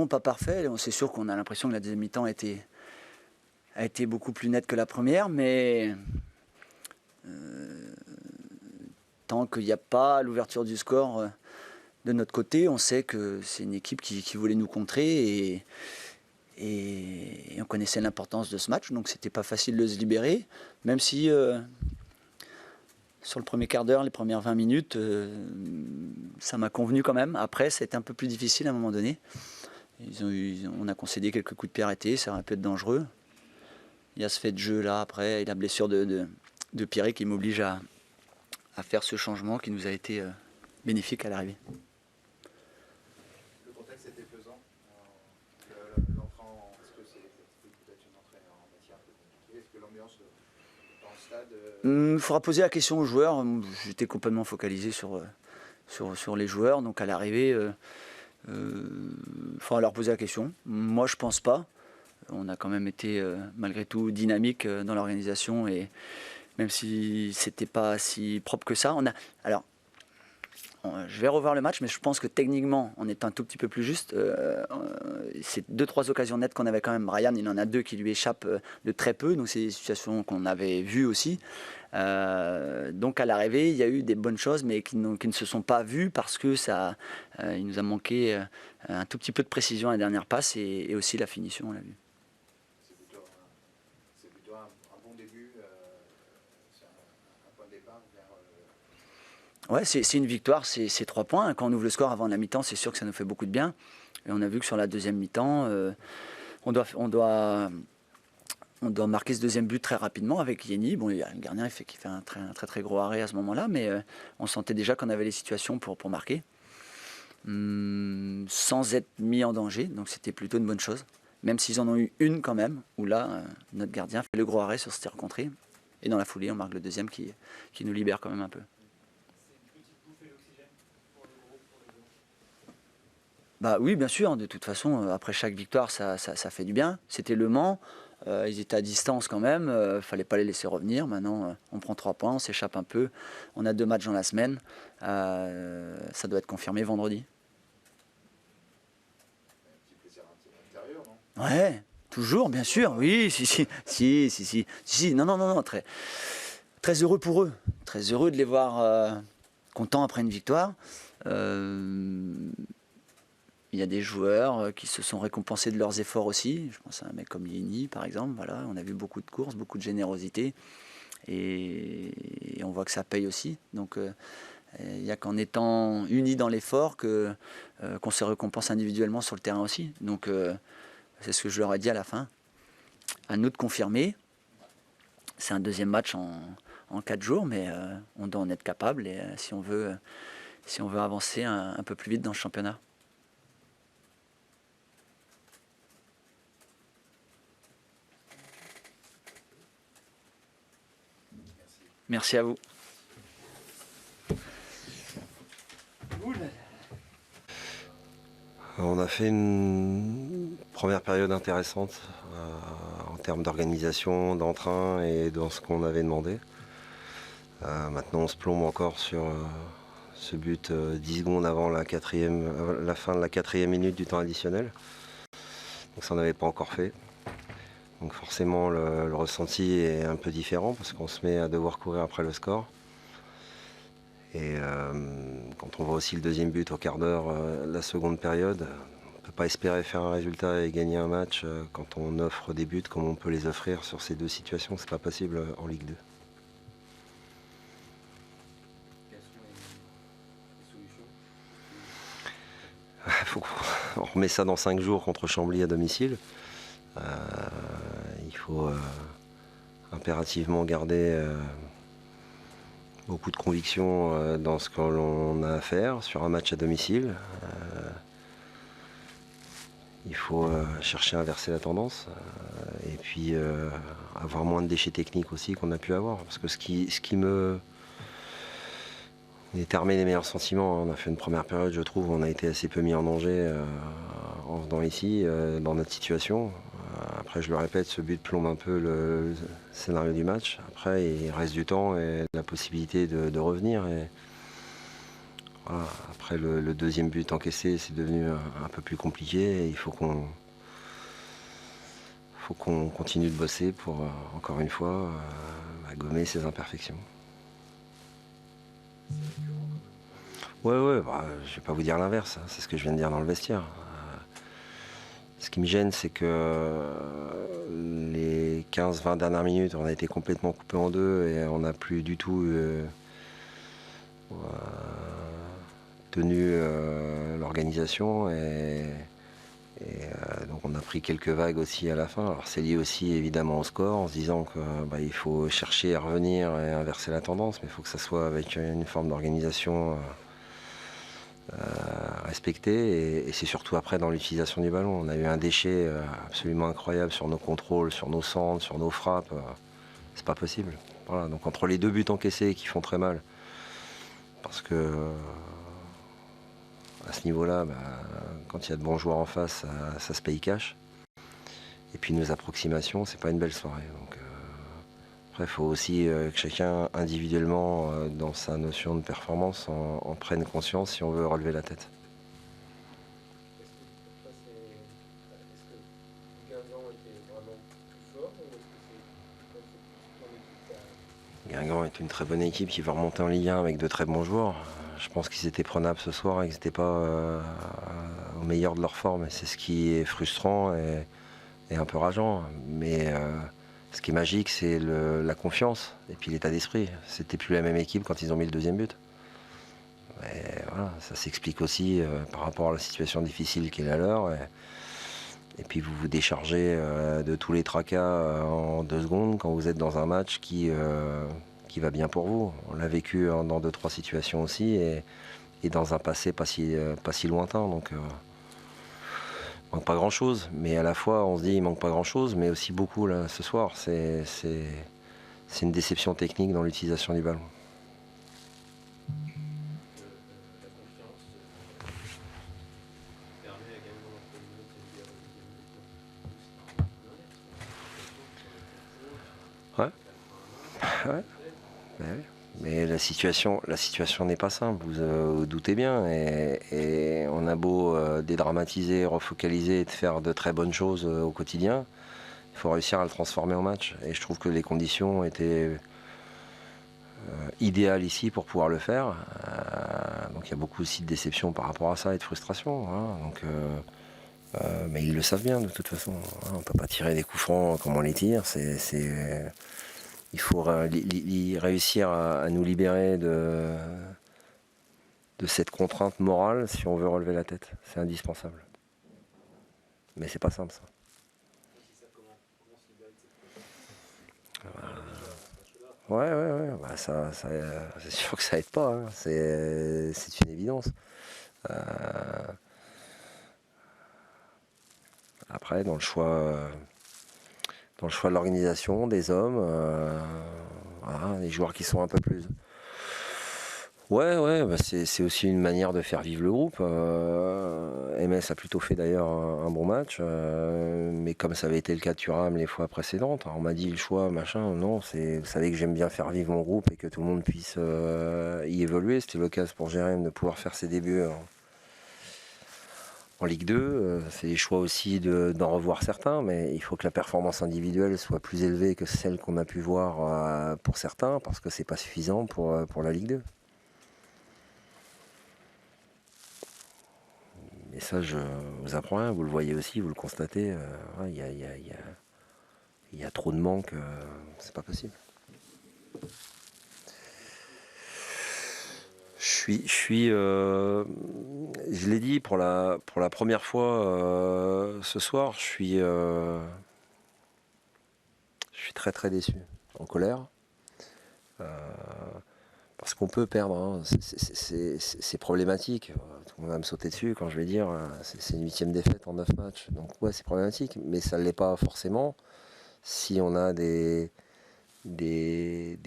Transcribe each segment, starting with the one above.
Non, pas parfait. C'est sûr qu'on a l'impression que la deuxième mi-temps a été beaucoup plus nette que la première, mais tant qu'il n'y a pas l'ouverture du score de notre côté, on sait que c'est une équipe qui voulait nous contrer et on connaissait l'importance de ce match, donc c'était pas facile de se libérer, même si sur le premier quart d'heure, les premières 20 minutes, ça m'a convenu quand même. Après, c'était un peu plus difficile à un moment donné. On a concédé quelques coups de pied arrêtés, ça aurait pu être dangereux. Il y a ce fait de jeu là après, et la blessure de Pierre qui m'oblige à faire ce changement qui nous a été bénéfique à l'arrivée. Le contexte était pesant. L'entrant, est-ce que c'est peut-être une entrée en matière un peu compliquée? Est-ce que l'ambiance dans le stade... Il faudra poser la question aux joueurs. J'étais complètement focalisé sur les joueurs, donc à l'arrivée, il faudra leur poser la question. Moi, je pense pas. On a quand même été malgré tout dynamique dans l'organisation et même si c'était pas si propre que ça, je vais revoir le match, mais je pense que techniquement, on est un tout petit peu plus juste. C'est 2-3 occasions nettes qu'on avait quand même. Ryan, il en a 2 qui lui échappent de très peu, donc c'est des situations qu'on avait vues aussi. Donc à l'arrivée, il y a eu des bonnes choses, mais qui ne se sont pas vues parce que il nous a manqué un tout petit peu de précision à la dernière passe et aussi la finition, on l'a vu. C'est plutôt un bon début, c'est un point de départ vers... Ouais, c'est une victoire, c'est 3 points. Quand on ouvre le score avant la mi-temps, c'est sûr que ça nous fait beaucoup de bien. Et on a vu que sur la deuxième mi-temps, on doit marquer ce deuxième but très rapidement avec Yeni. Bon, il y a le gardien qui fait un très gros arrêt à ce moment-là, mais on sentait déjà qu'on avait les situations pour marquer. Sans être mis en danger, donc c'était plutôt une bonne chose. Même s'ils en ont eu une quand même, où là, notre gardien fait le gros arrêt sur ce tir contré. Et dans la foulée, on marque le deuxième qui nous libère quand même un peu. Bah oui, bien sûr. De toute façon, après chaque victoire, ça fait du bien. C'était Le Mans. Ils étaient à distance quand même. Fallait pas les laisser revenir. Maintenant, on prend 3 points, on s'échappe un peu. On a 2 matchs dans la semaine. Ça doit être confirmé vendredi. Un petit plaisir intérieur, non? Ouais, toujours, bien sûr. Oui, si. Non. Très heureux pour eux. Très heureux de les voir contents après une victoire. Il y a des joueurs qui se sont récompensés de leurs efforts aussi. Je pense à un mec comme Yeni, par exemple. Voilà, on a vu beaucoup de courses, beaucoup de générosité. Et on voit que ça paye aussi. Donc, il n'y a qu'en étant unis dans l'effort qu'on se récompense individuellement sur le terrain aussi. Donc, c'est ce que je leur ai dit à la fin. À nous de confirmer. C'est un deuxième match en 4 jours, mais on doit en être capable. Et si on veut avancer un peu plus vite dans le championnat. Merci à vous. On a fait une première période intéressante en termes d'organisation, d'entrain et dans ce qu'on avait demandé. Maintenant on se plombe encore sur ce but 10 secondes avant la fin de la 4e minute du temps additionnel. Donc ça on n'avait pas encore fait. Donc forcément le ressenti est un peu différent parce qu'on se met à devoir courir après le score. Et quand on voit aussi le deuxième but au quart d'heure, la seconde période, on ne peut pas espérer faire un résultat et gagner un match quand on offre des buts comme on peut les offrir sur ces 2 situations. C'est pas possible en Ligue 2. Quelles sont les solutions? On remet ça dans 5 jours contre Chambly à domicile. Il faut impérativement garder beaucoup de conviction dans ce que l'on a à faire sur un match à domicile. Il faut chercher à inverser la tendance et puis avoir moins de déchets techniques aussi qu'on a pu avoir. Parce que ce qui me détermine les meilleurs sentiments, on a fait une première période, je trouve, où on a été assez peu mis en danger en venant ici, dans notre situation. Après, je le répète, ce but plombe un peu le scénario du match. Après, il reste du temps et la possibilité de revenir. Et voilà, après le deuxième but encaissé, c'est devenu un peu plus compliqué. Et il faut qu'on continue de bosser pour, encore une fois, gommer ces imperfections. Ouais, bah, je vais pas vous dire l'inverse, hein, c'est ce que je viens de dire dans le vestiaire. Ce qui me gêne, c'est que les 15-20 dernières minutes, on a été complètement coupé en deux et on n'a plus du tout tenu l'organisation. Donc on a pris quelques vagues aussi à la fin. Alors c'est lié aussi évidemment au score, en se disant qu'il faut chercher à revenir et inverser la tendance, mais il faut que ça soit avec une forme d'organisation respectée. Et c'est surtout après dans l'utilisation du ballon. On a eu un déchet absolument incroyable sur nos contrôles, sur nos centres, sur nos frappes. C'est pas possible. Voilà. Donc entre les 2 buts encaissés qui font très mal, parce que à ce niveau-là, quand il y a de bons joueurs en face, ça se paye cash. Et puis nos approximations, c'est pas une belle soirée. Donc, après, il faut aussi que chacun individuellement, dans sa notion de performance, en prenne conscience si on veut relever la tête. Guingamp est une très bonne équipe qui va remonter en Ligue 1 avec de très bons joueurs. Je pense qu'ils étaient prenables ce soir et qu'ils n'étaient pas au meilleur de leur forme. Et c'est ce qui est frustrant et un peu rageant. Mais ce qui est magique, c'est la confiance et puis l'état d'esprit. C'était plus la même équipe quand ils ont mis le deuxième but. Mais voilà, ça s'explique aussi par rapport à la situation difficile qui est la leur. Et puis vous vous déchargez de tous les tracas en 2 secondes quand vous êtes dans un match qui va bien pour vous. On l'a vécu dans 2-3 situations aussi et dans un passé pas si lointain. Donc il manque pas grand chose, mais à la fois on se dit il manque pas grand chose, mais aussi beaucoup là ce soir. C'est une déception technique dans l'utilisation du ballon. Ouais. Mais la situation n'est pas simple, vous doutez bien. Et on a beau dédramatiser, refocaliser et de faire de très bonnes choses au quotidien, il faut réussir à le transformer en match. Et je trouve que les conditions étaient idéales ici pour pouvoir le faire. Donc il y a beaucoup aussi de déception par rapport à ça et de frustration. Hein. Donc, mais ils le savent bien de toute façon. Hein. On ne peut pas tirer des coups francs comme on les tire. Il faut réussir à nous libérer de cette contrainte morale si on veut relever la tête. C'est indispensable. Mais c'est pas simple ça. Ouais. Ça, c'est sûr que ça aide pas. Hein. C'est une évidence. Après, dans le choix de l'organisation, des hommes, voilà, les joueurs qui sont un peu plus... Ouais, c'est aussi une manière de faire vivre le groupe. MS a plutôt fait d'ailleurs un bon match, mais comme ça avait été le cas de Thuram les fois précédentes, on m'a dit le choix, machin, non, vous savez que j'aime bien faire vivre mon groupe et que tout le monde puisse y évoluer. C'était l'occasion pour Jérém de pouvoir faire ses débuts en Ligue 2, c'est les choix aussi d'en revoir certains, mais il faut que la performance individuelle soit plus élevée que celle qu'on a pu voir pour certains, parce que c'est pas suffisant pour la Ligue 2. Mais ça, je vous apprends rien, vous le voyez aussi, vous le constatez, il y a trop de manque, c'est pas possible. Je l'ai dit pour la première fois ce soir, je suis très très déçu, en colère, parce qu'on peut perdre, hein. C'est problématique. Tout le monde va me sauter dessus quand je vais dire c'est une 8e défaite en 9 matchs, donc ouais c'est problématique, mais ça ne l'est pas forcément si on a des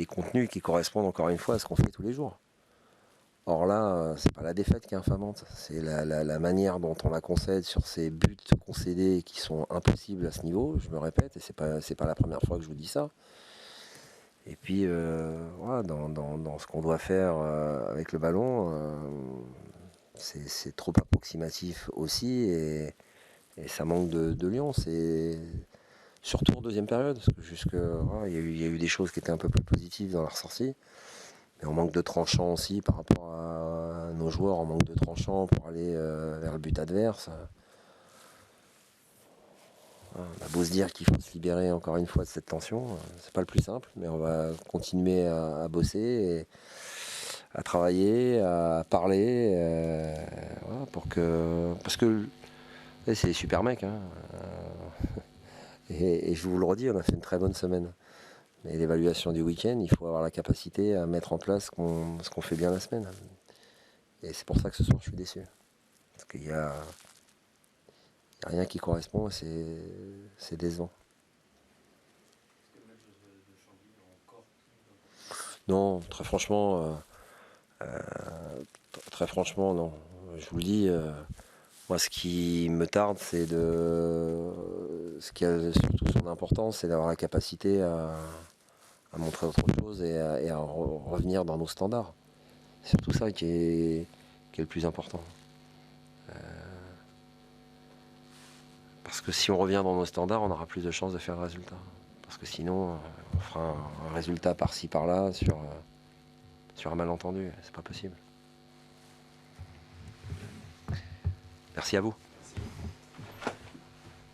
contenus qui correspondent encore une fois à ce qu'on fait tous les jours. Or là, c'est pas la défaite qui est infamante, c'est la manière dont on la concède sur ces buts concédés qui sont impossibles à ce niveau, je me répète, et c'est pas la première fois que je vous dis ça. Et puis, voilà, dans ce qu'on doit faire avec le ballon, c'est trop approximatif aussi et ça manque de lion. C'est surtout en deuxième période, parce que voilà, il y a eu des choses qui étaient un peu plus positives dans la ressortie. Mais on manque de tranchant aussi par rapport à nos joueurs, on manque de tranchant pour aller vers le but adverse. On a beau se dire qu'il faut se libérer encore une fois de cette tension, c'est pas le plus simple, mais on va continuer à bosser, et à travailler, à parler, voilà, parce que c'est des super mecs, hein, et je vous le redis, on a fait une très bonne semaine. Mais l'évaluation du week-end, il faut avoir la capacité à mettre en place ce qu'on fait bien la semaine. Et c'est pour ça que ce soir je suis déçu, parce qu'il y a rien qui correspond, c'est décevant. Non, très franchement, non. Je vous le dis, moi, ce qui me tarde, ce qui a surtout son importance, c'est d'avoir la capacité à montrer autre chose et à revenir dans nos standards. C'est surtout ça qui est le plus important. Parce que si on revient dans nos standards, on aura plus de chances de faire le résultat. Parce que sinon, on fera un résultat par-ci, par-là sur un malentendu. C'est pas possible. Merci à vous.